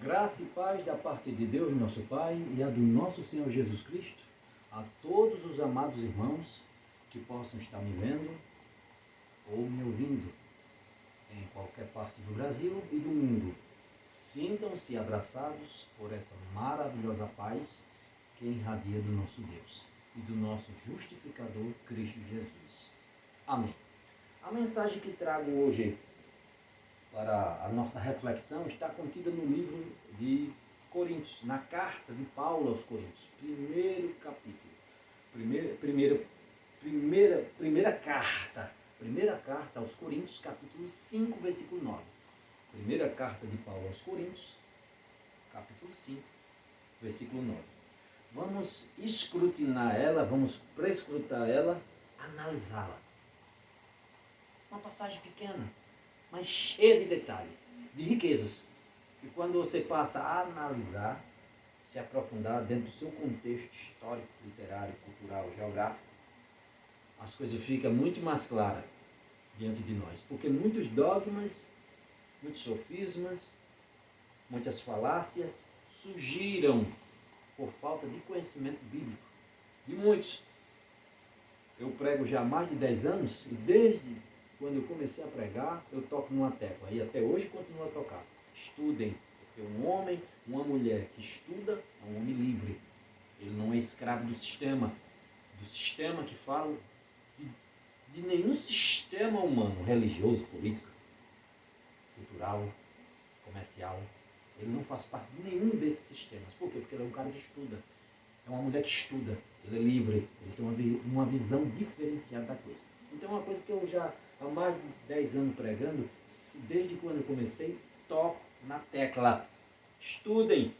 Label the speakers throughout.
Speaker 1: Graça e paz da parte de Deus, nosso Pai, e a do nosso Senhor Jesus Cristo, a todos os amados irmãos que possam estar me vendo ou me ouvindo em qualquer parte do Brasil e do mundo. Sintam-se abraçados por essa maravilhosa paz que irradia do nosso Deus e do nosso justificador Cristo Jesus. Amém. A mensagem que trago hoje para a nossa reflexão está contida no livro de Coríntios, na carta de Paulo aos Coríntios, primeiro capítulo, primeira carta aos Coríntios, capítulo 5, versículo 9. Primeira carta de Paulo aos Coríntios, capítulo 5, versículo 9. Vamos escrutinar ela, vamos prescrutar ela, analisá-la. Uma passagem pequena, mas cheia de detalhe, de riquezas. E quando você passa a analisar, se aprofundar dentro do seu contexto histórico, literário, cultural, geográfico, as coisas ficam muito mais claras diante de nós. Porque muitos dogmas, muitos sofismas, muitas falácias surgiram por falta de conhecimento bíblico. De muitos. Eu prego já há mais de 10 anos e desde quando eu comecei a pregar, eu toco numa tecla. E até hoje continuo a tocar. Estudem. Porque um homem, uma mulher que estuda é um homem livre. Ele não é escravo do sistema. Do sistema que fala de nenhum sistema humano, religioso, político, cultural, comercial. Ele não faz parte de nenhum desses sistemas. Por quê? Porque ele é um cara que estuda. É uma mulher que estuda. Ele é livre. Ele tem uma visão diferenciada da coisa. Então é uma coisa que eu já há mais de 10 anos pregando, desde quando eu comecei, toco na tecla. Estudem.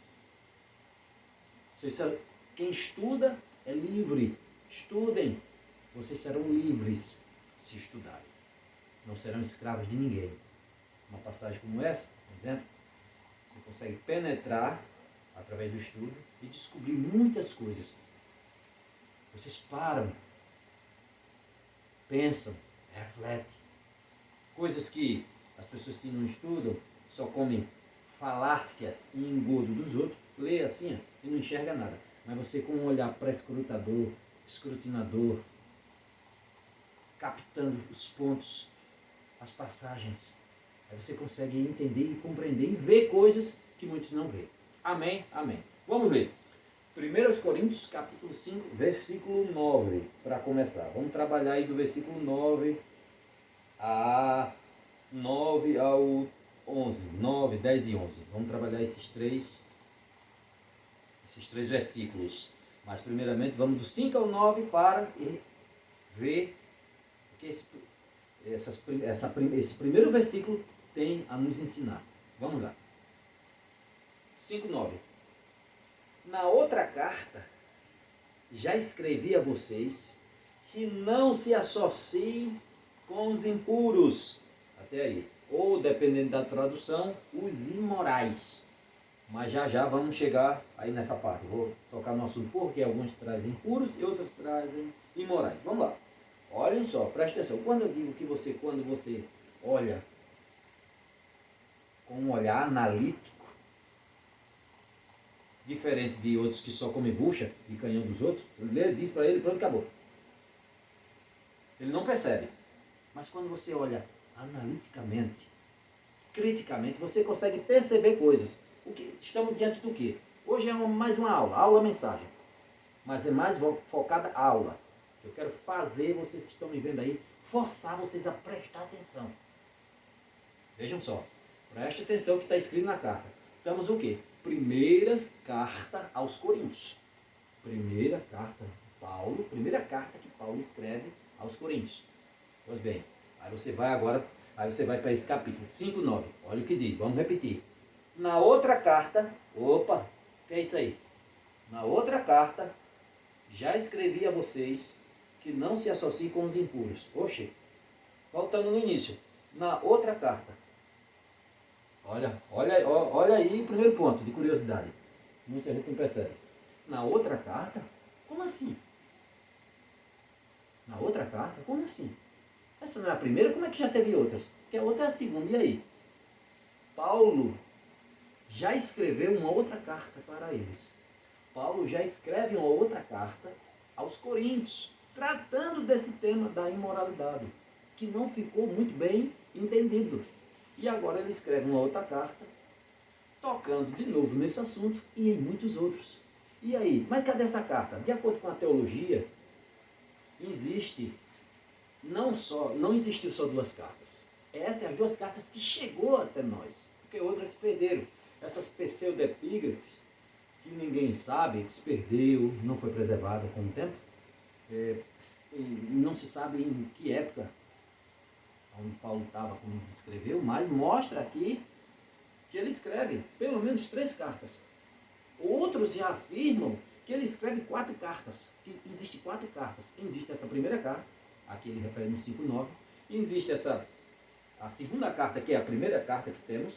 Speaker 1: Quem estuda é livre. Estudem. Vocês serão livres se estudarem. Não serão escravos de ninguém. Uma passagem como essa, por exemplo, você consegue penetrar através do estudo e descobrir muitas coisas. Vocês param, pensam, refletem. Coisas que as pessoas que não estudam só comem falácias e engodo dos outros, lê assim ó, e não enxerga nada. Mas você com um olhar prescrutador, escrutinador, captando os pontos, as passagens, aí você consegue entender e compreender e ver coisas que muitos não veem. Amém? Amém. Vamos ler. 1 Coríntios capítulo 5, versículo 9, para começar. Vamos trabalhar aí do versículo 9 ao 11. 9, 10 e 11. Vamos trabalhar esses três versículos. Mas primeiramente vamos do 5 ao 9 para ver o que esse primeiro versículo tem a nos ensinar. Vamos lá. 5, 9. Na outra carta, já escrevi a vocês que não se associem com os impuros. Até aí. Ou, dependendo da tradução, os imorais. Mas já vamos chegar aí nessa parte. Vou tocar no assunto porque alguns trazem impuros e outros trazem imorais. Vamos lá. Olhem só, presta atenção. Quando eu digo que quando você olha com um olhar analítico, diferente de outros que só comem bucha e canhão dos outros, ele diz para ele, pronto, acabou. Ele não percebe. Mas quando você olha analiticamente, criticamente, você consegue perceber coisas. Estamos diante do quê? Hoje é mais uma aula mensagem. Mas é mais focada a aula. Eu quero fazer vocês que estão me vendo aí, forçar vocês a prestar atenção. Vejam só. Preste atenção que está escrito na carta. Estamos o quê? Primeira carta aos Coríntios. Primeira carta que Paulo escreve aos Coríntios. Pois bem, aí você vai para esse capítulo 5, 9. Olha o que diz, vamos repetir. Na outra carta, o que é isso aí? Na outra carta, já escrevi a vocês que não se associem com os impuros. Oxe, voltando no início. Na outra carta. Olha aí o primeiro ponto de curiosidade. Muita gente não percebe. Na outra carta? Como assim? Na outra carta? Como assim? Essa não é a primeira? Como é que já teve outras? Porque a outra é a segunda. E aí? Paulo já escreveu uma outra carta para eles. Paulo já escreve uma outra carta aos Coríntios, tratando desse tema da imoralidade, que não ficou muito bem entendido. E agora ele escreve uma outra carta, tocando de novo nesse assunto e em muitos outros. E aí, mas cadê essa carta? De acordo com a teologia, não existiu só duas cartas. Essas são as duas cartas que chegou até nós, porque outras se perderam. Essas pseudo-epígrafes, que ninguém sabe, que se perdeu, não foi preservada com o tempo, e não se sabe em que época onde Paulo estava quando ele escreveu, mas mostra aqui que ele escreve pelo menos 3 cartas. Outros já afirmam que ele escreve 4 cartas, que existe 4 cartas. Existe essa primeira carta, aqui ele refere no 5:9, e existe a segunda carta, que é a primeira carta que temos,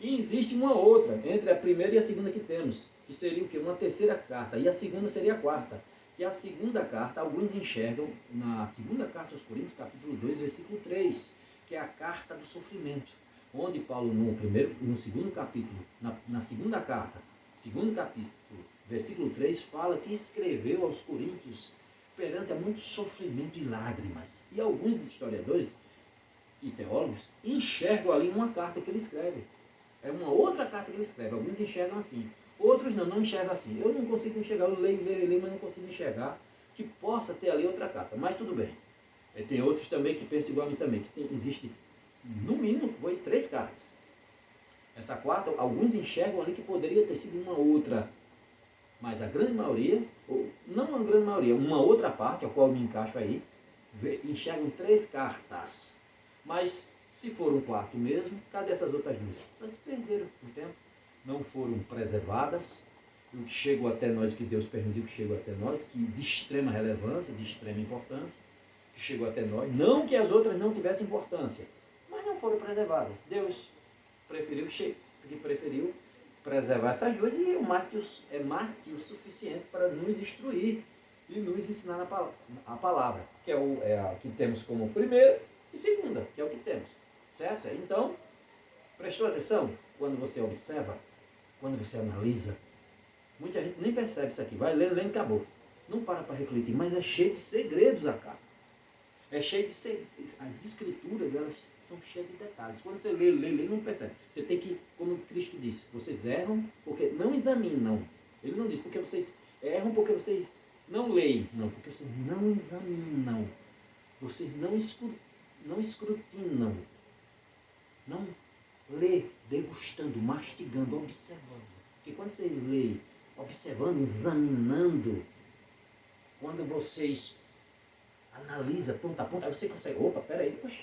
Speaker 1: e existe uma outra, entre a primeira e a segunda que temos, que seria o quê? Uma terceira carta, e a segunda seria a quarta. E a segunda carta, alguns enxergam na segunda carta aos Coríntios, capítulo 2, versículo 3, que é a carta do sofrimento, onde Paulo, no segundo capítulo, na segunda carta, segundo capítulo, versículo 3, fala que escreveu aos Coríntios perante a muito sofrimento e lágrimas. E alguns historiadores e teólogos enxergam ali uma carta que ele escreve. É uma outra carta que ele escreve. Alguns enxergam assim. Outros não enxergam assim. Eu não consigo enxergar, eu leio, mas não consigo enxergar que possa ter ali outra carta. Mas tudo bem. E tem outros também que pensam igual a mim também, que existe, no mínimo, foi 3 cartas. Essa quarta, alguns enxergam ali que poderia ter sido uma outra. Mas a grande maioria, ou não a grande maioria, uma outra parte, a qual eu me encaixo aí, enxergam 3 cartas. Mas se foram 4 mesmo, cadê essas outras 2? Elas se perderam com o tempo, não foram preservadas. E o que chegou até nós, que Deus permitiu que chegou até nós, que de extrema relevância, de extrema importância, que chegou até nós, não que as outras não tivessem importância, mas não foram preservadas. Deus preferiu preservar essas 2 e é mais que o suficiente para nos instruir e nos ensinar a palavra, que é a que temos como primeira e segunda, que é o que temos. Certo? Então, prestou atenção quando você observa, quando você analisa? Muita gente nem percebe isso aqui, vai lendo e acabou. Não para refletir, mas é cheio de segredos a carta. É cheio de segredos. As escrituras, elas são cheias de detalhes. Quando você lê, não percebe. Você tem que, como Cristo disse, vocês erram porque não examinam. Ele não diz porque vocês erram porque vocês não leem. Não, porque vocês não examinam. Vocês não escrutinam. Não lê degustando, mastigando, observando. Porque quando vocês leem, observando, examinando, quando vocês analisam ponto a ponto, aí você consegue, opa, peraí, poxa,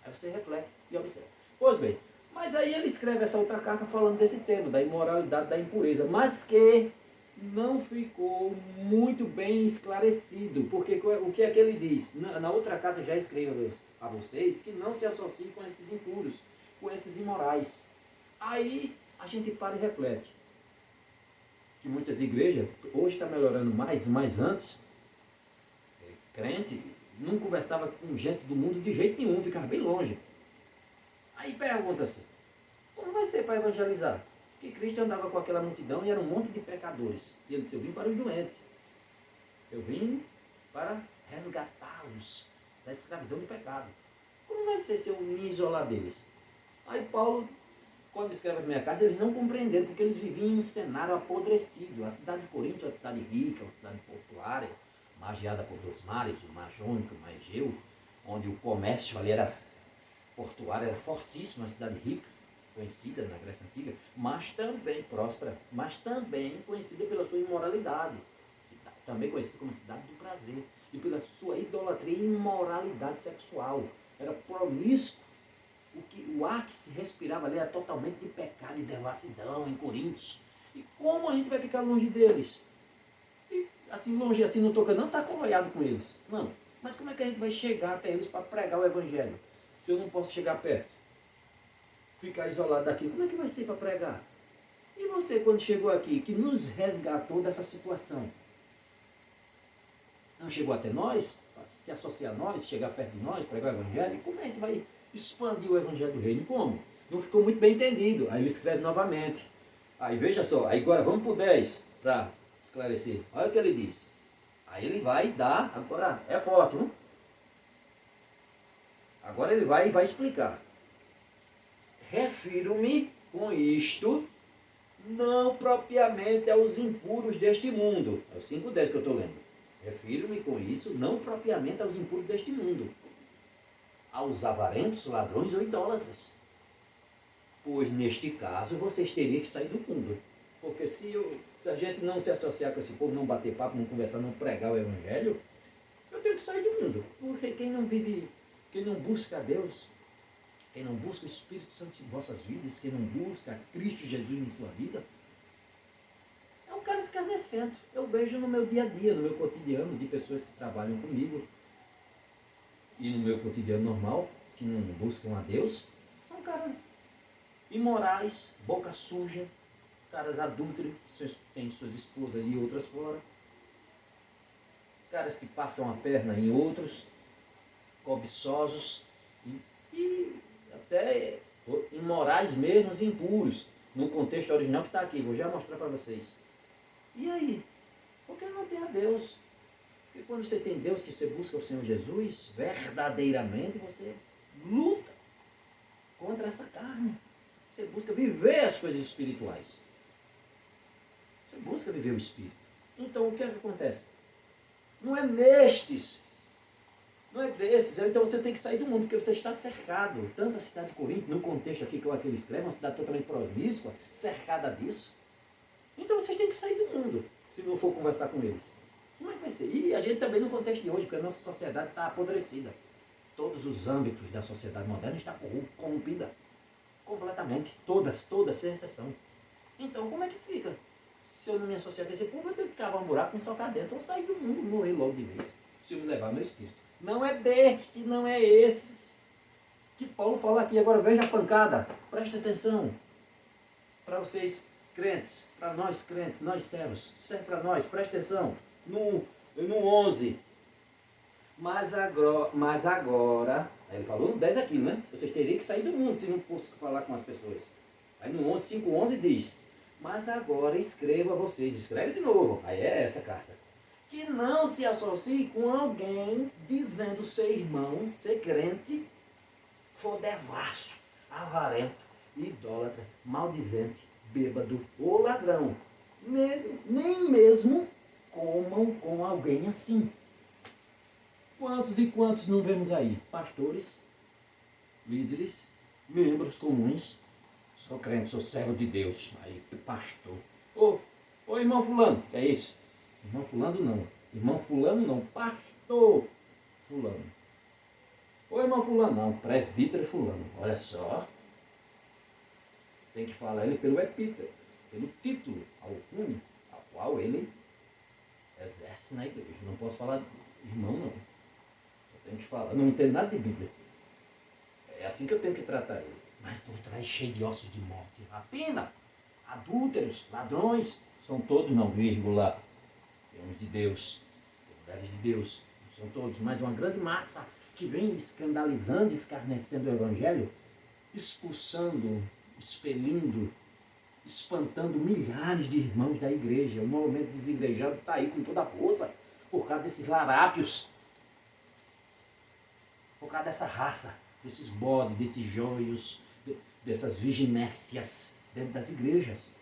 Speaker 1: aí você reflete e observa. Pois bem, mas aí ele escreve essa outra carta falando desse tema, da imoralidade, da impureza, mas que não ficou muito bem esclarecido, porque o que é que ele diz? Na outra carta eu já escrevo a vocês que não se associem com esses impuros, com esses imorais. Aí a gente para e reflete. Que muitas igrejas, hoje está melhorando mais, mas antes, crente não conversava com gente do mundo de jeito nenhum, ficava bem longe. Aí pergunta assim, como vai ser para evangelizar? Porque Cristo andava com aquela multidão e era um monte de pecadores. E ele disse, eu vim para os doentes. Eu vim para resgatá-los da escravidão do pecado. Como vai ser se eu me isolar deles? Aí Paulo, quando escreve a primeira carta, eles não compreenderam, porque eles viviam em um cenário apodrecido. A cidade de Corinto é uma cidade rica, uma cidade portuária, margeada por 2 mares, o Mar Jônico, o Mar Egeu, onde o comércio ali era portuário, era fortíssimo, uma cidade rica, conhecida na Grécia Antiga, mas também próspera, mas também conhecida pela sua imoralidade, também conhecida como a cidade do prazer, e pela sua idolatria e imoralidade sexual. Era promíscuo. O ar que se respirava ali era totalmente de pecado e devassidão em Coríntios. E como a gente vai ficar longe deles? E assim, longe assim, não estou não está coloiado com eles. Não. Mas como é que a gente vai chegar até eles para pregar o evangelho? Se eu não posso chegar perto? Ficar isolado daqui, como é que vai ser para pregar? E você, quando chegou aqui, que nos resgatou dessa situação? Não chegou até nós, para se associar a nós, chegar perto de nós, pregar o evangelho? Como é que a gente vai expandir o evangelho do reino? Como? Não ficou muito bem entendido. Aí ele escreve novamente. Aí veja só, aí agora vamos para o 10 para esclarecer. Olha o que ele diz. Aí ele vai dar, agora é forte, viu? Agora ele vai explicar. Refiro-me com isto não propriamente aos impuros deste mundo. É o 5:10 que eu estou lendo. Refiro-me com isso não propriamente aos impuros deste mundo, aos avarentos, ladrões ou idólatras. Pois neste caso vocês teriam que sair do mundo. Porque se a gente não se associar com esse povo, não bater papo, não conversar, não pregar o evangelho, eu tenho que sair do mundo. Porque quem não vive, quem não busca a Deus, quem não busca o Espírito Santo em vossas vidas, quem não busca Cristo Jesus em sua vida, é um cara escarnecendo. Eu vejo no meu dia a dia, no meu cotidiano, de pessoas que trabalham comigo, e no meu cotidiano normal, que não buscam a Deus, são caras imorais, boca suja, caras adúlteros, têm suas esposas e outras fora, caras que passam a perna em outros, cobiçosos e até imorais mesmo, impuros, no contexto original que está aqui, vou já mostrar para vocês. E aí? Por que não tem a Deus? Porque quando você tem Deus, que você busca o Senhor Jesus, verdadeiramente você luta contra essa carne. Você busca viver as coisas espirituais. Você busca viver o Espírito. Então, o que é que acontece? Não é nestes, não é desses. Então, você tem que sair do mundo, porque você está cercado. Tanto a cidade de Corinto, no contexto aqui que ele escreve, uma cidade totalmente promíscua, cercada disso. Então, vocês têm que sair do mundo, se não for conversar com eles. Como é que vai ser? E a gente também no contexto de hoje, porque a nossa sociedade está apodrecida. Todos os âmbitos da sociedade moderna estão corrompida. Completamente. Todas, sem exceção. Então, como é que fica? Se eu não me associar com esse povo, eu tenho que cavar um buraco, me socar dentro, ou sair do mundo, morrer logo de vez, se eu me levar meu espírito. Não é deste, não é esses que Paulo fala aqui. Agora veja a pancada, presta atenção. Para vocês crentes, para nós crentes, nós servos, serve para nós, presta atenção. No 11. Mas agora, aí ele falou no 10 aquilo, né? Vocês teriam que sair do mundo se não fosse falar com as pessoas. Aí no 5:11 diz: mas agora escreva vocês, escreve de novo, aí é essa carta, que não se associe com alguém dizendo ser irmão, ser crente, for devasso, avarento, idólatra, maldizente, bêbado ou ladrão. Nem mesmo comam com alguém assim. Quantos e quantos não vemos aí? Pastores, líderes, membros comuns. Sou crente, sou servo de Deus. Aí, pastor. Ô irmão fulano, que é isso? Irmão fulano não. Irmão fulano não. Pastor fulano. Ô irmão fulano não. Presbítero fulano. Olha só. Tem que falar ele pelo epíteto, pelo título, alcunha, ao qual ele exerce na igreja. Não posso falar irmão não. Eu tenho que falar. Não tem nada de Bíblia. É assim que eu tenho que tratar ele. Mas por trás cheio de ossos de morte, rapina, adúlteros, ladrões, são todos não, vírgula, homens de Deus, mulheres de Deus, não são todos, mas uma grande massa que vem escandalizando, escarnecendo o Evangelho, expulsando, expelindo, espantando milhares de irmãos da igreja. O movimento desigrejado está aí com toda a força, por causa desses larápios, por causa dessa raça, desses bodes, desses joios, dessas viginécias dentro das igrejas.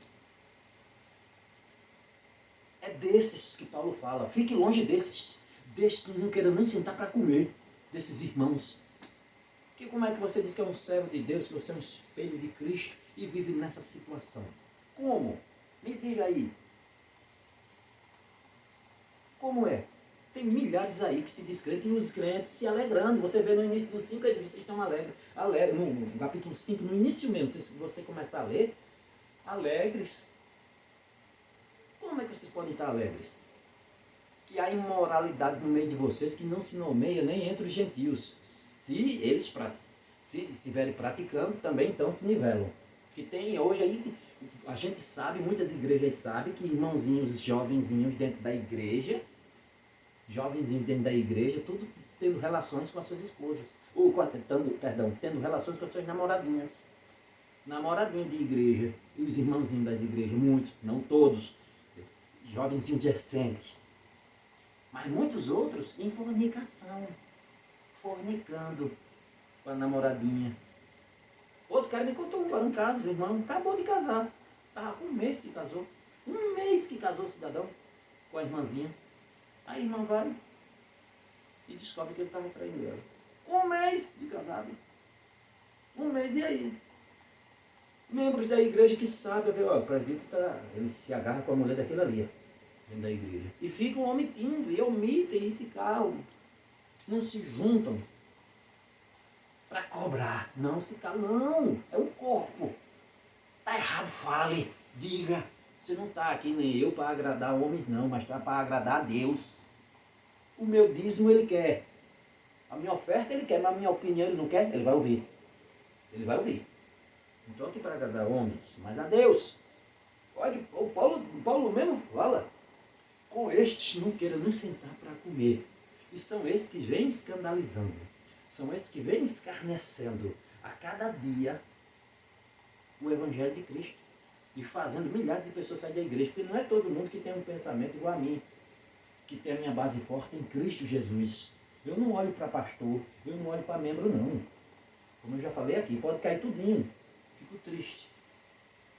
Speaker 1: É desses que Paulo fala. Fique longe desses que não queiram nem sentar para comer, desses irmãos. Que como é que você diz que é um servo de Deus, que você é um espelho de Cristo e vive nessa situação? Como? Me diga aí. Como é? Tem milhares aí que se descrentem e os crentes se alegrando. Você vê no início do 5, vocês estão alegres. No capítulo 5, no início mesmo, se você começar a ler, alegres. Como é que vocês podem estar alegres? Que há imoralidade no meio de vocês que não se nomeia nem entre os gentios. Se eles se estiverem praticando, também então se nivelam. Que tem hoje aí, a gente sabe, muitas igrejas sabem que irmãozinhos, jovenzinhos dentro da igreja, tudo tendo relações com as suas esposas. Ou tendo relações com as suas namoradinhas. namoradinho de igreja, e os irmãozinhos das igrejas, muitos, não todos, jovenzinhos decentes, mas muitos outros em fornicação, fornicando com a namoradinha. Outro cara me contou agora um caso, o irmão acabou de casar, estava com um mês que casou, o cidadão, com a irmãzinha. Aí a irmã vai e descobre que ele estava traindo ela. Um mês de casado. Um mês, e aí? Membros da igreja que sabem, o presbítero ele se agarra com a mulher daquele ali, dentro da igreja. E ficam omitindo, e omitem, e se calam. Não se juntam para cobrar. Não se calam, não. É o corpo. Está errado, fale, diga. Você não está aqui nem eu para agradar homens, não, mas está para agradar a Deus. O meu dízimo ele quer. A minha oferta ele quer, mas a minha opinião ele não quer, ele vai ouvir. Ele vai ouvir. Não estou aqui para agradar homens, mas a Deus. Olha, o Paulo mesmo fala, com estes não queira nos sentar para comer. E são esses que vêm escandalizando. São esses que vêm escarnecendo a cada dia o Evangelho de Cristo. E fazendo milhares de pessoas saírem da igreja. Porque não é todo mundo que tem um pensamento igual a mim. Que tem a minha base forte em Cristo Jesus. Eu não olho para pastor, eu não olho para membro não. Como eu já falei aqui, pode cair tudinho. Fico triste.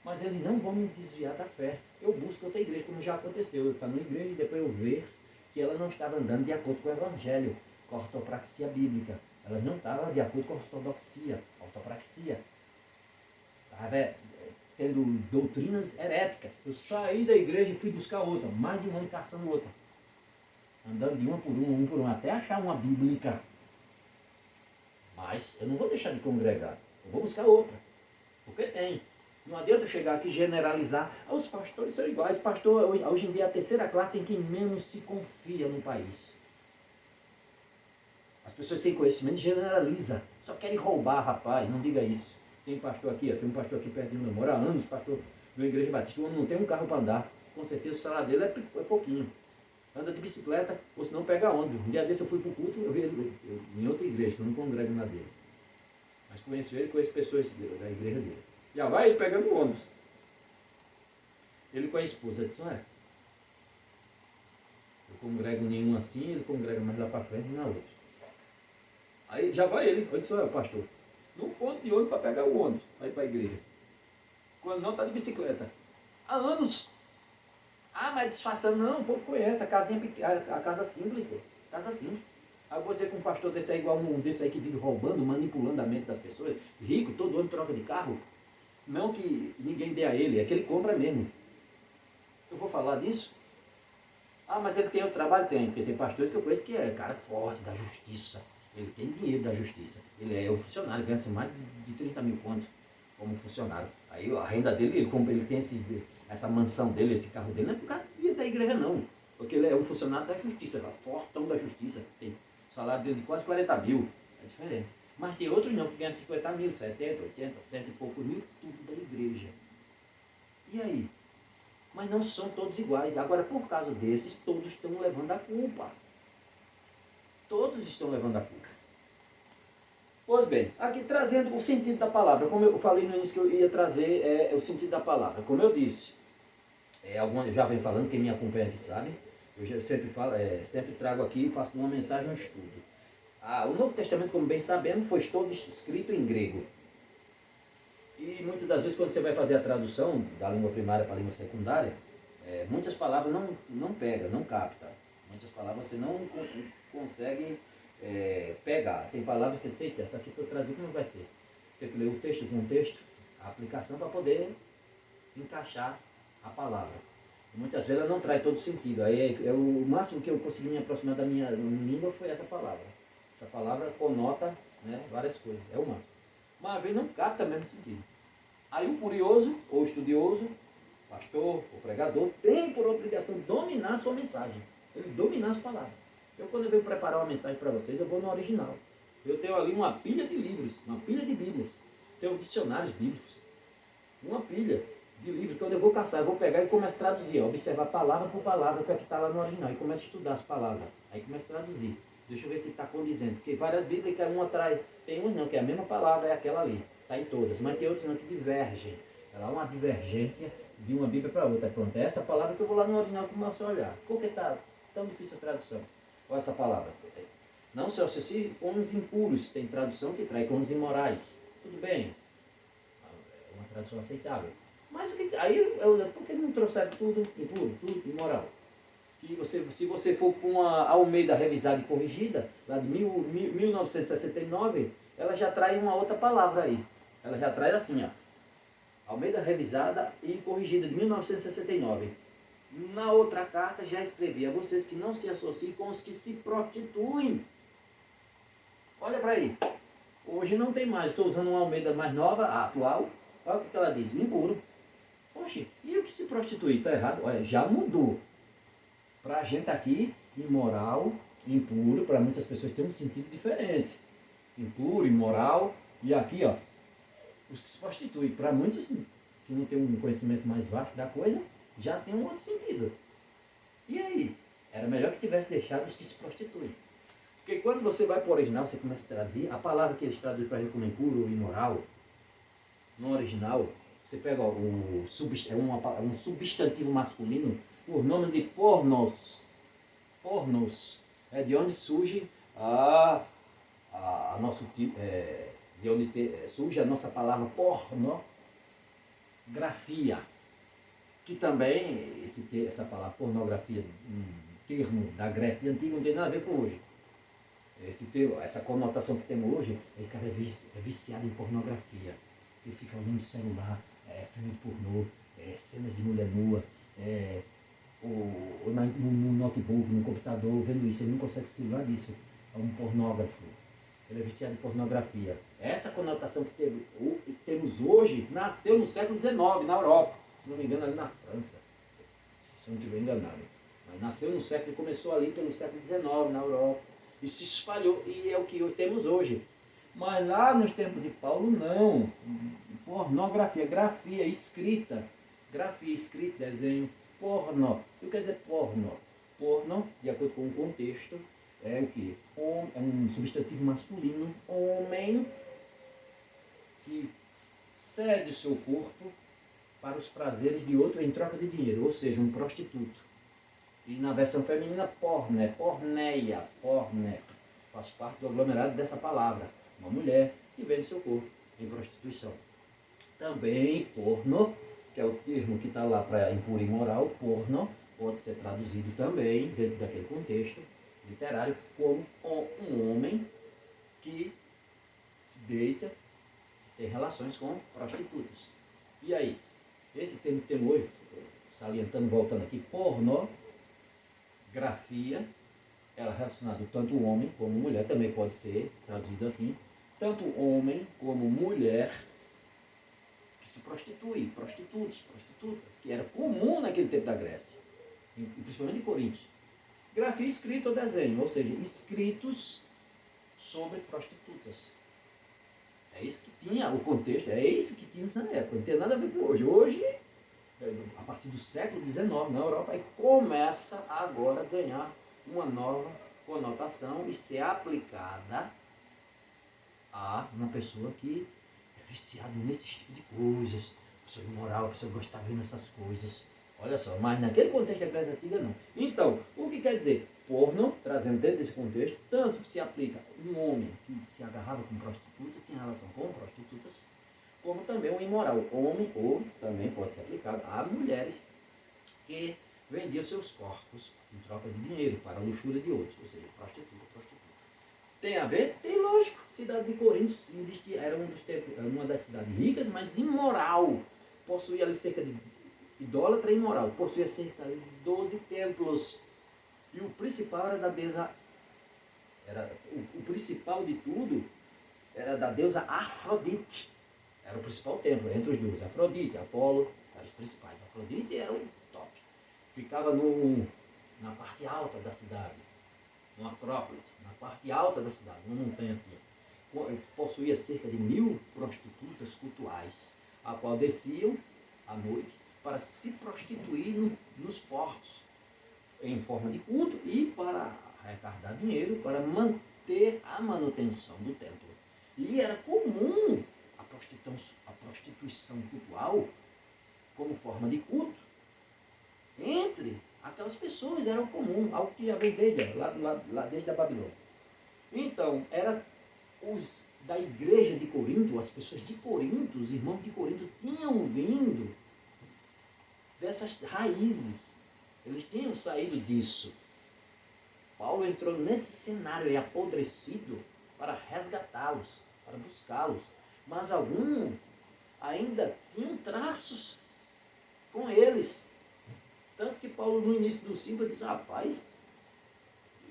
Speaker 1: Mas eles não vão me desviar da fé. Eu busco outra igreja, como já aconteceu. Eu estar numa igreja e depois eu ver que ela não estava andando de acordo com o Evangelho, com a ortopraxia bíblica. Ela não estava de acordo com a ortopraxia. Estava tendo doutrinas heréticas. Eu saí da igreja e fui buscar outra. Mais de um ano caçando outra. Andando de um por um, até achar uma bíblica. Mas eu não vou deixar de congregar. Eu vou buscar outra. Porque tem. Não adianta eu chegar aqui e generalizar. Os pastores são iguais. Pastor, hoje em dia, é a terceira classe em quem menos se confia no país. As pessoas sem conhecimento generalizam. Só querem roubar, rapaz. Não diga isso. Tem pastor aqui, tem um pastor aqui perto de onde eu moro há anos, pastor da Igreja Batista. O homem não tem um carro para andar. Com certeza o salário dele é pouquinho. Anda de bicicleta, ou senão pega ônibus. Um dia desse eu fui para o culto, eu vi ele em outra igreja, que eu não congrego na dele. Mas conheço ele, conheço pessoas da igreja dele. Já vai ele pegando ônibus. Ele com a esposa disse, eu congrego nenhum assim, ele congrega mais lá para frente e na outra. Aí já vai ele, eu disse, pastor, num ponto de ônibus para pegar o ônibus, aí para a igreja. Quando não, está de bicicleta. Há anos. Mas disfarçando, não, o povo conhece, a casinha a casa simples, pô. Casa simples. Aí eu vou dizer que um pastor desse aí, igual um desse aí que vive roubando, manipulando a mente das pessoas, rico, todo ano troca de carro. Não que ninguém dê a ele, é que ele compra mesmo. Eu vou falar disso? Mas ele tem outro trabalho? Tem, porque tem pastores que eu conheço que é cara forte da justiça. Ele tem dinheiro da justiça. Ele é um funcionário, ganha mais de 30 mil conto como funcionário. Aí a renda dele, ele tem essa mansão dele, esse carro dele, não é por causa da igreja não. Porque ele é um funcionário da justiça, fortão da justiça. Tem o salário dele de quase 40 mil. É diferente. Mas tem outros não, que ganham 50 mil, 70, 80, 100 e poucos mil, tudo da igreja. E aí? Mas não são todos iguais. Agora, por causa desses, todos estão levando a culpa. Todos estão levando a culpa. Pois bem, aqui trazendo o sentido da palavra. Como eu falei no início que eu ia trazer o sentido da palavra. Como eu disse, eu já venho falando, quem me acompanha aqui sabe, eu sempre trago aqui e faço uma mensagem, um estudo. O Novo Testamento, como bem sabemos, foi todo escrito em grego. E muitas das vezes, quando você vai fazer a tradução da língua primária para a língua secundária, muitas palavras não pega, não capta. Muitas palavras você não consegue pegar. Tem palavras que você diz, essa aqui para eu traduzir, como vai ser? Tem que ler o texto, o contexto, a aplicação para poder encaixar a palavra. E muitas vezes ela não traz todo sentido. Aí o máximo que eu consegui me aproximar da minha língua foi essa palavra. Essa palavra conota, várias coisas, é o máximo. Mas às vezes não capta o mesmo sentido. Aí o curioso, ou o estudioso, pastor, ou pregador, tem por obrigação dominar a sua mensagem. Ele dominar as palavras. Quando eu venho preparar uma mensagem para vocês, eu vou no original. Eu tenho ali uma pilha de livros, uma pilha de bíblias. Tenho dicionários bíblicos. Uma pilha de livros. Quando eu vou caçar, eu vou pegar e começo a traduzir. Observar palavra por palavra o que é que está lá no original. E começo a estudar as palavras. Aí começo a traduzir. Deixa eu ver se está condizendo. Porque várias bíblias, uma traz. Tem umas não, que é a mesma palavra, é aquela ali. está em todas, mas tem outras não que divergem. Ela é uma divergência de uma Bíblia para outra. Pronto, é essa palavra que eu vou lá no original com o meu olhar. Por que está tão difícil a tradução? Olha essa palavra. Não se associe com os impuros. Tem tradução que traz com os imorais. Tudo bem. É uma tradução aceitável. Mas o que aí, por que não trouxeram tudo impuro, tudo imoral? Que você, se você for com uma Almeida revisada e corrigida, lá de 1969, ela já traz uma outra palavra aí. Ela já traz assim, ó. Almeida revisada e corrigida de 1969. Na outra carta já escrevi a vocês que não se associem com os que se prostituem. Olha para aí. Hoje não tem mais. Estou usando uma Almeida mais nova, a atual. Olha o que ela diz. Impuro. Oxe, e o que se prostitui? Está errado? Olha, já mudou. Para a gente aqui, imoral, impuro, para muitas pessoas tem um sentido diferente. Impuro, imoral. E aqui, ó, os que se prostituem. Para muitos que não têm um conhecimento mais vasto da coisa, já tem um outro sentido. E aí? Era melhor que tivesse deixado os que se prostituem. Porque quando você vai para o original, você começa a traduzir, a palavra que eles traduzem para a gente como impuro ou imoral, no original, você pega um substantivo masculino por nome de pornos. Pornos. É de onde surge de onde surge a nossa palavra pornografia. Que também, essa palavra pornografia, um termo da Grécia Antiga, não tem nada a ver com hoje. Essa conotação que temos hoje, o cara é viciado em pornografia. Ele fica olhando o celular, filme de pornô, cenas de mulher nua, ou no notebook, no computador, vendo isso. Ele não consegue se livrar disso. É um pornógrafo. Ele é viciado em pornografia. Essa conotação que temos hoje nasceu no século XIX, na Europa. Se não me engano, ali na França. Se eu não estiver enganado. Mas nasceu no século, começou ali pelo século XIX, na Europa. E se espalhou, e é o que temos hoje. Mas lá nos tempos de Paulo, não. Pornografia, grafia, escrita. Grafia, escrita, desenho, porno. O que quer dizer porno? Porno, de acordo com o contexto, é o que? É um substantivo masculino, homem, que cede o seu corpo para os prazeres de outro em troca de dinheiro, ou seja, um prostituto. E na versão feminina, porné, porneia, porné. Faz parte do aglomerado dessa palavra. Uma mulher que vende seu corpo em prostituição. Também porno, que é o termo que está lá para impuro e imoral, porno, pode ser traduzido também, dentro daquele contexto literário, como um homem que se deita, tem relações com prostitutas. E aí? Esse termo que temos hoje, salientando, voltando aqui, pornografia, ela é relacionada tanto homem como mulher, também pode ser traduzido assim, tanto homem como mulher que se prostitui, prostitutas, que era comum naquele tempo da Grécia, e principalmente em Coríntios. Grafia, escrito ou desenho, ou seja, escritos sobre prostitutas. É isso que tinha o contexto, é isso que tinha na época, não tem nada a ver com hoje. Hoje, a partir do século XIX, na Europa, aí começa agora a ganhar uma nova conotação e ser aplicada a uma pessoa que é viciada nesse tipo de coisas, pessoa imoral, pessoa que gosta de estar vendo essas coisas. Olha só, mas naquele contexto da Grécia Antiga não. Então, o que quer dizer? Porno, trazendo dentro desse contexto, tanto que se aplica um homem que se agarrava com prostitutas, tinha relação com prostitutas, como também um imoral, homem, ou também pode ser aplicado a mulheres que vendiam seus corpos em troca de dinheiro para a luxúria de outros, ou seja, prostituta. Tem a ver? Tem, lógico. Cidade de Corinto existia, era uma das cidades ricas, mas imoral. Possuía ali cerca de idólatra e imoral. Possuía cerca de 12 templos. E o principal era da deusa. O principal de tudo era da deusa Afrodite. Era o principal templo entre os dois. Afrodite, Apolo, eram os principais. Afrodite era o top. Ficava na parte alta da cidade. No Acrópolis, na parte alta da cidade, uma montanha assim. Possuía cerca de 1000 prostitutas cultuais, a qual desciam à noite para se prostituir nos portos, em forma de culto e para arrecadar dinheiro para manter a manutenção do templo. E era comum a prostituição cultural como forma de culto entre aquelas pessoas, era o comum, algo que já vem desde a Babilônia. Então, era os da igreja de Corinto, as pessoas de Corinto, os irmãos de Corinto tinham vindo dessas raízes, eles tinham saído disso. Paulo entrou nesse cenário aí apodrecido para resgatá-los, para buscá-los, mas alguns ainda tinham traços com eles. Tanto que Paulo, no início do 5, diz: rapaz,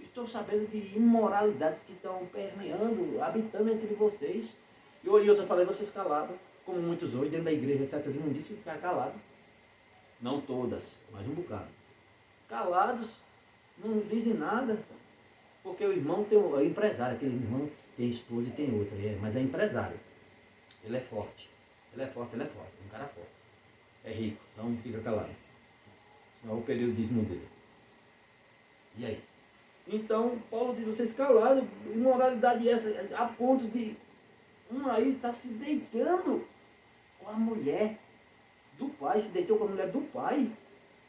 Speaker 1: estou sabendo de imoralidades que estão permeando, habitando entre vocês. E eu falei, vocês calados, como muitos hoje, dentro da igreja, certas imundícias, ficar calado. Não todas, mas um bocado. Calados, não dizem nada, porque o irmão é empresário, aquele irmão tem esposa e tem outra, mas é empresário. Ele é forte, um cara forte. É rico, então fica calado. Senão o periodismo dele. E aí? Então, Paulo diz, vocês calaram, imoralidade essa, a ponto de um aí está se deitando com a mulher do pai, se deitou com a mulher do pai.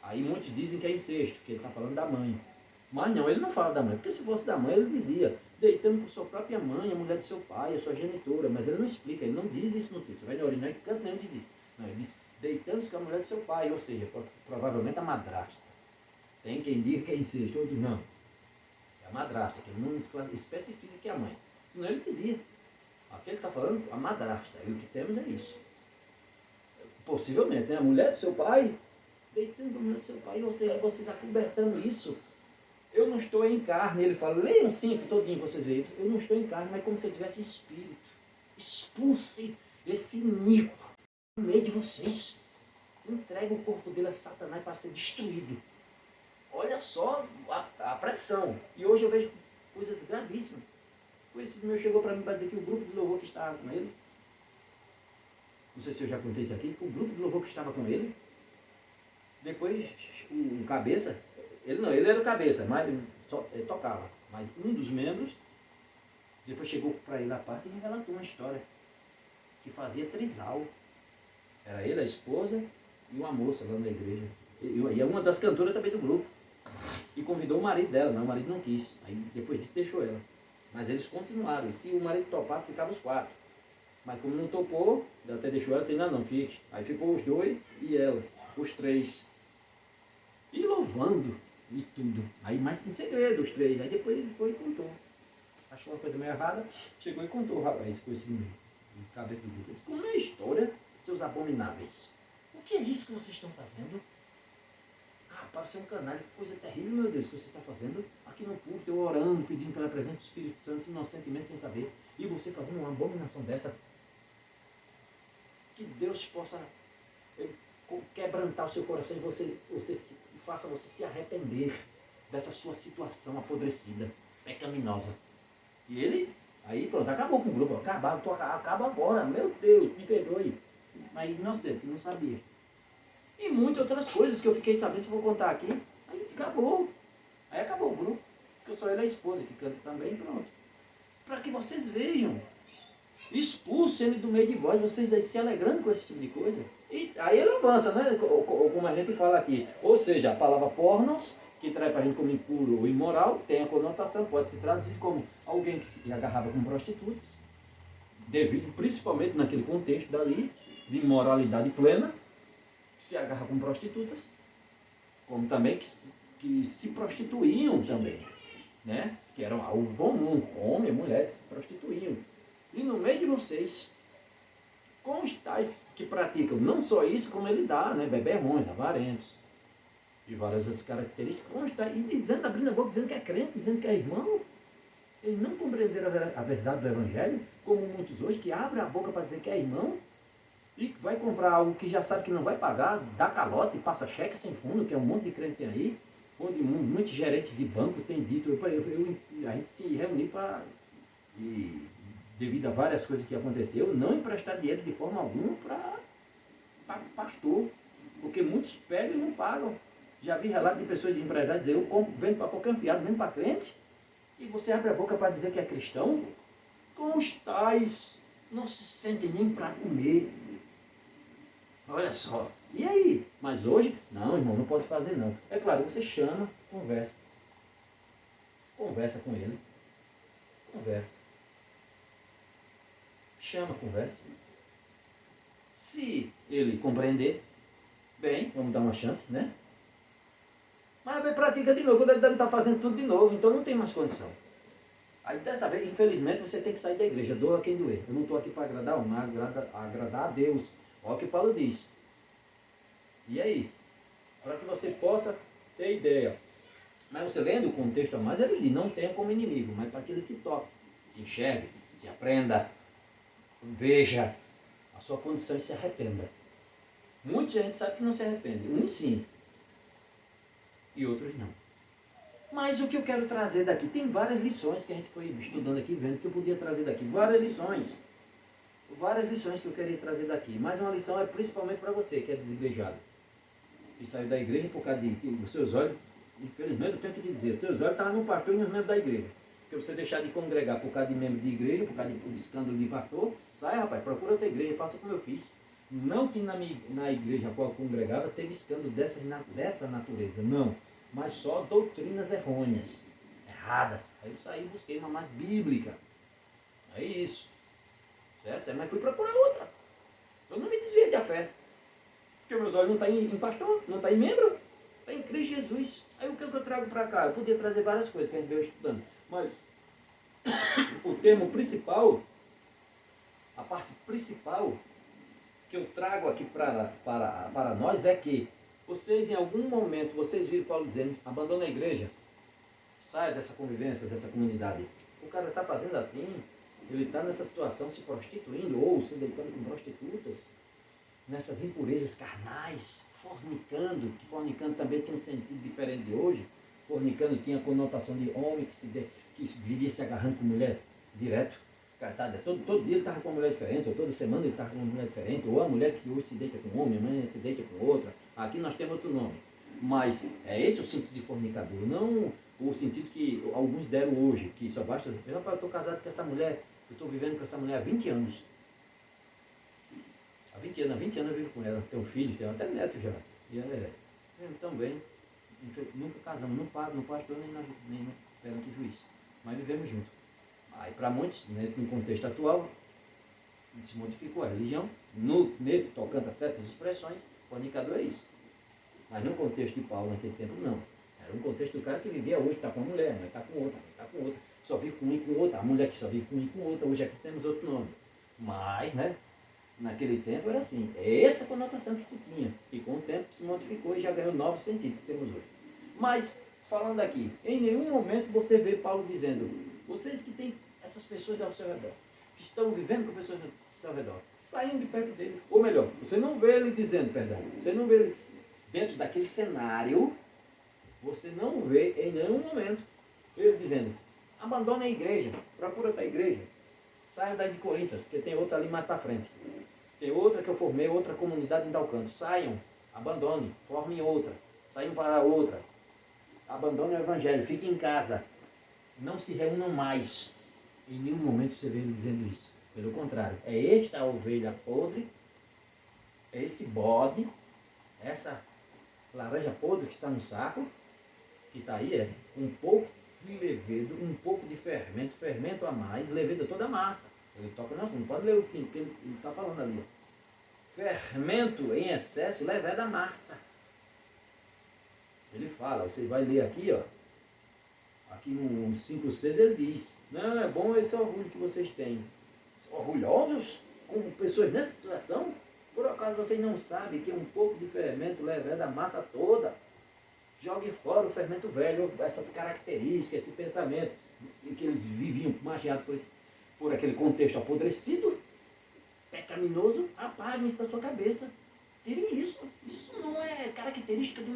Speaker 1: Aí muitos dizem que é incesto, que ele está falando da mãe. Mas não, ele não fala da mãe, porque se fosse da mãe, ele dizia, deitando com sua própria mãe, a mulher do seu pai, a sua genitora, mas ele não explica, ele não diz isso no texto. Você vai na original, que canto nenhum diz isso. Não, ele diz, deitando-se com a mulher do seu pai, ou seja, provavelmente a madrasta. Tem quem diga que é incesto, outros não. É a madrasta, que ele não especifica que é a mãe. Senão ele dizia. Aqui ele está falando a madrasta, e o que temos é isso. Possivelmente, né? A mulher do seu pai, deitando com a mulher do seu pai, ou seja, vocês acobertando isso. Eu não estou em carne, ele fala, leiam 5 todinho que vocês veem. Eu não estou em carne, mas como se eu tivesse espírito. Expulse esse nico no meio de vocês. Entregue o corpo dele a Satanás para ser destruído. Olha só a pressão. E hoje eu vejo coisas gravíssimas. O esse meu chegou para mim para dizer que o grupo de louvor que estava com ele, não sei se eu já contei isso aqui, que o grupo de louvor que estava com ele, depois o cabeça, ele era o cabeça, mas ele tocava. Mas um dos membros, depois chegou para ele a parte e relatou uma história que fazia trisal. Era ele, a esposa e uma moça lá na igreja. E é uma das cantoras também do grupo. E convidou o marido dela, mas o marido não quis. Aí depois disso deixou ela. Mas eles continuaram. E se o marido topasse, ficava os 4. Mas como não topou, ele até deixou ela, tem nada não, fique. Aí ficou os 2 e ela, os 3. E louvando e tudo. Aí mais em segredo os 3. Aí depois ele foi e contou. Achou uma coisa meio errada, chegou e contou, rapaz, com esse cabeça do grupo. Ele disse, como é a história, seus abomináveis? O que é isso que vocês estão fazendo? Rapaz, você é um canalha, que coisa terrível, meu Deus, que você está fazendo aqui no púlpito, eu orando, pedindo pela presença do Espírito Santo, inocentemente, sem saber, e você fazendo uma abominação dessa. Que Deus possa quebrantar o seu coração e faça você se arrepender dessa sua situação apodrecida, pecaminosa. E ele, aí pronto, acabou com o grupo, acaba agora, meu Deus, me perdoe. Mas inocente, que não sabia. E muitas outras coisas que eu fiquei sabendo, se eu vou contar aqui, aí acabou. Aí acabou o grupo. Porque só ele é a esposa que canta também, pronto. Para que vocês vejam. Expulsem ele do meio de vós, vocês aí se alegrando com esse tipo de coisa. E aí ele avança, né? Como a gente fala aqui. Ou seja, a palavra pornos, que traz para a gente como impuro ou imoral, tem a conotação, pode se traduzir como alguém que se agarrava com prostitutas, devido principalmente naquele contexto dali, de imoralidade plena, que se agarra com prostitutas, como também que se prostituíam também, né? Que era algo comum, homem e mulher que se prostituíam. E no meio de vocês, com os tais que praticam não só isso, como ele dá, né? Beberrões, avarentos, e várias outras características, e dizendo, abrindo a boca, dizendo que é crente, dizendo que é irmão. Eles não compreenderam a verdade do Evangelho, como muitos hoje, que abrem a boca para dizer que é irmão, e vai comprar algo que já sabe que não vai pagar, dá calote, passa cheque sem fundo, que é um monte de crente tem aí, onde muitos gerentes de banco têm dito, a gente se reuniu para, devido a várias coisas que aconteceu, não emprestar dinheiro de forma alguma para pastor, porque muitos pegam e não pagam. Já vi relato de pessoas de empresários dizer, eu vendo para qualquer fiado, mesmo para crente, e você abre a boca para dizer que é cristão? Com os tais não se sentem nem para comer. Olha só. E aí? Mas hoje, não, irmão, não pode fazer não. É claro, você chama, conversa. Conversa com ele. Conversa. Chama, conversa. Se ele compreender, bem, vamos dar uma chance, né? Mas ele pratica de novo, quando ele deve estar fazendo tudo de novo, então não tem mais condição. Aí dessa vez, infelizmente, você tem que sair da igreja, doa quem doer. Eu não estou aqui para agradar um, mas agradar a Deus. Olha o que Paulo diz. E aí? Para que você possa ter ideia. Mas você lendo o contexto a mais, ele diz, não tenha como inimigo, mas para que ele se toque, se enxergue, se aprenda, veja a sua condição e se arrependa. Muita gente sabe que não se arrepende. Uns sim. E outros não. Mas o que eu quero trazer daqui, tem várias lições que a gente foi estudando aqui, vendo que eu podia trazer daqui. Várias lições. Várias lições que eu queria trazer daqui. Mas uma lição é principalmente para você, que é desigrejado. Que saiu da igreja por causa de os seus olhos, infelizmente eu tenho que te dizer, os seus olhos estavam no pastor e nos membros da igreja. Porque você deixar de congregar por causa de membro de igreja, por causa de escândalo de pastor, sai rapaz, procura outra igreja, faça como eu fiz. Não que na igreja a qual eu congregava teve escândalo dessa natureza, não. Mas só doutrinas errôneas, erradas. Aí eu saí e busquei uma mais bíblica. É isso. Certo? Mas fui procurar outra. Eu não me desviei da fé. Porque meus olhos não estão em pastor, não estão em membro, está em Cristo Jesus. Aí o que eu trago para cá? Eu podia trazer várias coisas que a gente veio estudando. Mas o termo principal, a parte principal que eu trago aqui para nós é que vocês em algum momento, vocês viram Paulo dizendo, abandona a igreja, saia dessa convivência, dessa comunidade. O cara está fazendo assim, ele está nessa situação se prostituindo ou se deitando com prostitutas, nessas impurezas carnais, fornicando, que fornicando também tem um sentido diferente de hoje. Fornicando tinha a conotação de homem que vivia se agarrando com mulher direto. Todo dia ele estava com uma mulher diferente, ou toda semana ele estava com uma mulher diferente, ou a mulher que hoje se deita com um homem, amanhã se deita com outra. Aqui nós temos outro nome. Mas é esse o sentido de fornicador, não o sentido que alguns deram hoje, que só basta... Eu estou casado com essa mulher, eu estou vivendo com essa mulher há 20 anos. Há 20 anos eu vivo com ela, tenho um filho, tenho até neto já. E ela tão bem. Nunca casamos, no pastor nem perante o juiz. Mas vivemos juntos. Aí para muitos, no contexto atual, se modificou a religião. Nesse tocante a certas expressões, fornicador é isso. Mas no contexto de Paulo naquele tempo, não. Era um contexto do cara que vivia hoje, está com uma mulher, mas está com outra, está com outra. Só vive com um e com outra. A mulher que só vive com um e com outra. Hoje aqui temos outro nome. Mas, né? Naquele tempo era assim. É essa conotação que se tinha. E com o tempo se modificou e já ganhou novos sentidos que temos hoje. Mas, falando aqui, em nenhum momento você vê Paulo dizendo, vocês que têm essas pessoas ao seu redor, que estão vivendo com pessoas ao seu redor, saiam de perto dele. Ou melhor, você não vê ele dizendo, perdão, você não vê ele dentro daquele cenário, você não vê em nenhum momento ele dizendo, abandone a igreja, procura outra igreja, saia daí de Coríntios, porque tem outra ali mais para frente. Tem outra que eu formei, outra comunidade em tal canto. Saiam, abandonem, formem outra, saiam para outra. Abandonem o evangelho, fiquem em casa. Não se reúnam mais. Em nenhum momento você vê ele dizendo isso. Pelo contrário, é esta a ovelha podre, é esse bode, essa laranja podre que está no saco, que está aí, é um pouco de levedo, um pouco de fermento a mais, levedo toda a massa. Ele toca no assunto, não pode ler o 5, porque ele está falando ali. Fermento em excesso leveda a massa. Ele fala, você vai ler aqui, ó. Aqui no 5,6 ele diz, não, é bom esse orgulho que vocês têm. Orgulhosos com pessoas nessa situação? Por acaso vocês não sabem que um pouco de fermento leveda a massa toda? Jogue fora o fermento velho, essas características, esse pensamento, que eles viviam magiados por aquele contexto apodrecido, pecaminoso, apaguem isso da sua cabeça. Tirem isso. Isso não é característica de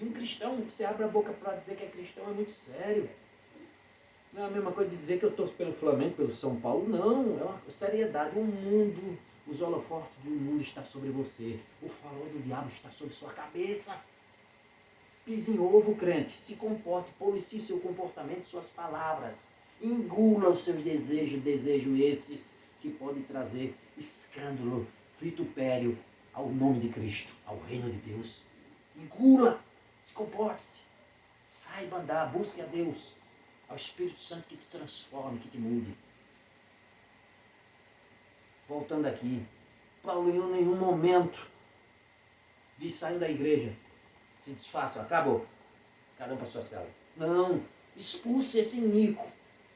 Speaker 1: um cristão. Você abre a boca para dizer que é cristão, é muito sério. Não é a mesma coisa de dizer que eu torço pelo Flamengo, pelo São Paulo. Não, é uma seriedade. O mundo, os holofotes do mundo está sobre você. O farol do diabo está sobre sua cabeça. Pise em ovo, crente. Se comporte, policie seu comportamento, suas palavras. Engula os seus desejos esses que pode trazer escândalo, vitupério ao nome de Cristo, ao reino de Deus. Engula, se comporte-se, saiba andar, busque a Deus, ao Espírito Santo que te transforme, que te mude. Voltando aqui, Paulo em nenhum momento diz: saiam da igreja, se desfaçam, acabou, cada um para suas casas. Não, expulse esse Nico,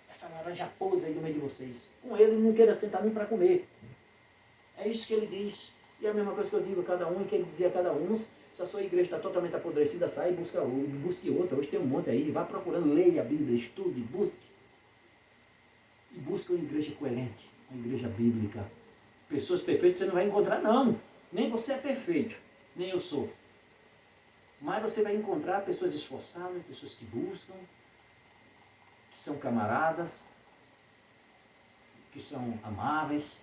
Speaker 1: essa laranja podre aí do meio de vocês. Com ele não queira sentar nem para comer. É isso que ele diz. E é a mesma coisa que eu digo a cada um e que ele dizia a cada um: se a sua igreja está totalmente apodrecida, sai e busque outra. Hoje tem um monte aí, vá procurando, leia a Bíblia, estude, busque. E busque uma igreja coerente, uma igreja bíblica. Pessoas perfeitas você não vai encontrar, não. Nem você é perfeito, nem eu sou. Mas você vai encontrar pessoas esforçadas, pessoas que buscam, que são camaradas, que são amáveis,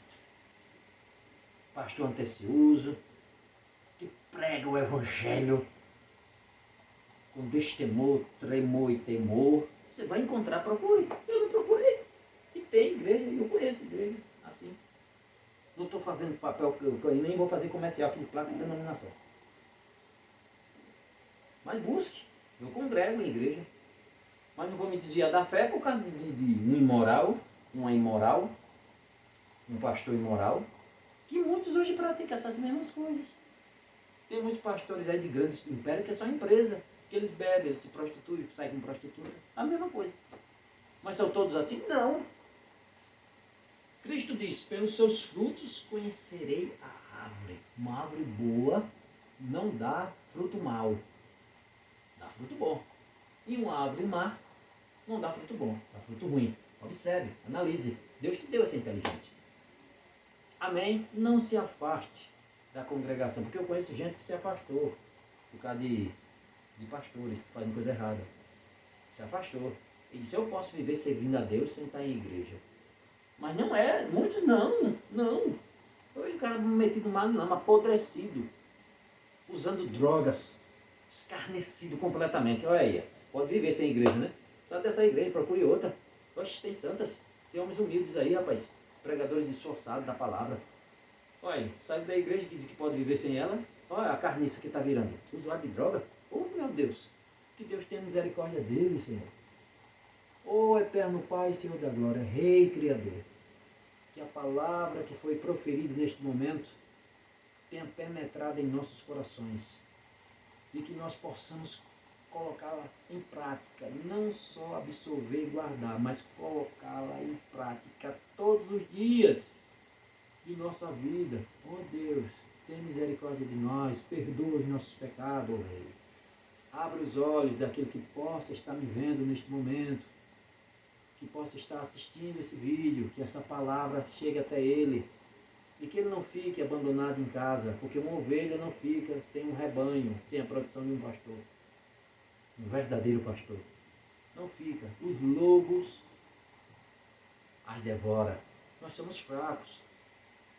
Speaker 1: pastor antecioso, que prega o evangelho com destemor, tremor e temor. Você vai encontrar, procure. Eu não procurei. E tem igreja, eu conheço igreja assim. Não estou fazendo papel, eu nem vou fazer comercial aqui de placa de denominação. Mas busque. Eu congrego em igreja. Mas não vou me desviar da fé por causa de um imoral, uma imoral, um pastor imoral, que muitos hoje praticam essas mesmas coisas. Tem muitos pastores aí de grandes impérios que é só empresa, que eles bebem, eles se prostituem, saem com prostituta. A mesma coisa. Mas são todos assim? Não. Cristo diz: pelos seus frutos conhecerei a árvore. Uma árvore boa não dá fruto mau, dá fruto bom. E uma árvore má não dá fruto bom, dá fruto ruim. Observe, analise. Deus te deu essa inteligência. Amém? Não se afaste da congregação, porque eu conheço gente que se afastou por causa de pastores que fazem coisa errada. Se afastou. E disse: eu posso viver servindo a Deus sem estar em igreja. Mas não é, muitos não. Hoje o cara metido mal não, apodrecido, usando drogas, escarnecido completamente. Olha aí, pode viver sem igreja, né? Sai dessa igreja, procure outra. Oxe, tem tantas. Tem homens humildes aí, rapaz, pregadores esforçados da palavra. Olha, sai da igreja que diz que pode viver sem ela. Olha a carniça que está virando. Usuário de droga. Oh, meu Deus. Que Deus tenha misericórdia dele, Senhor. Oh, eterno Pai, Senhor da glória, Rei Criador. Que a palavra que foi proferida neste momento tenha penetrado em nossos corações. E que nós possamos colocá-la em prática. Não só absorver e guardar, mas colocá-la em prática todos os dias de nossa vida. Oh Deus, tenha misericórdia de nós, perdoa os nossos pecados, oh Rei. Abre os olhos daquele que possa estar me vendo neste momento, que possa estar assistindo esse vídeo, que essa palavra chegue até ele e que ele não fique abandonado em casa, porque uma ovelha não fica sem um rebanho, sem a proteção de um pastor, um verdadeiro pastor. Não fica. Os lobos as devora. Nós somos fracos.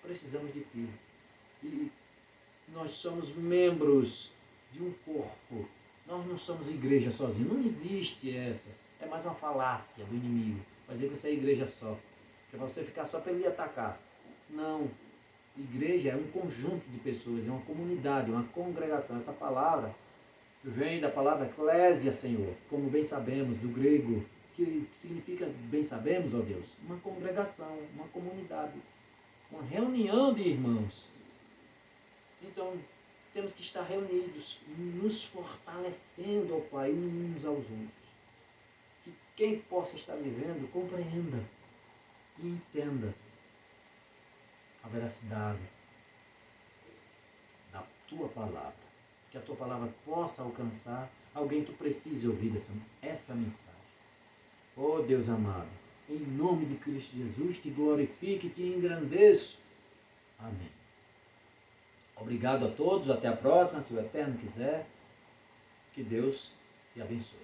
Speaker 1: Precisamos de ti. E nós somos membros de um corpo. Nós não somos igreja sozinhos. Não existe essa. É mais uma falácia do inimigo. Fazer que você é igreja só. Que é para você ficar só para ele lhe atacar. Não. Igreja é um conjunto de pessoas. É uma comunidade, uma congregação. Essa palavra vem da palavra eclésia, Senhor. Como bem sabemos, do grego. Que significa, bem sabemos, ó Deus, uma congregação, uma comunidade. Uma reunião de irmãos. Então, temos que estar reunidos, nos fortalecendo, ó Pai, uns aos outros. Que quem possa estar vivendo, compreenda e entenda a veracidade da Tua palavra. Que a Tua palavra possa alcançar alguém que precise ouvir essa mensagem. Oh Deus amado, em nome de Cristo Jesus, te glorifique e te engrandeço. Amém. Obrigado a todos, até a próxima, se o Eterno quiser. Que Deus te abençoe.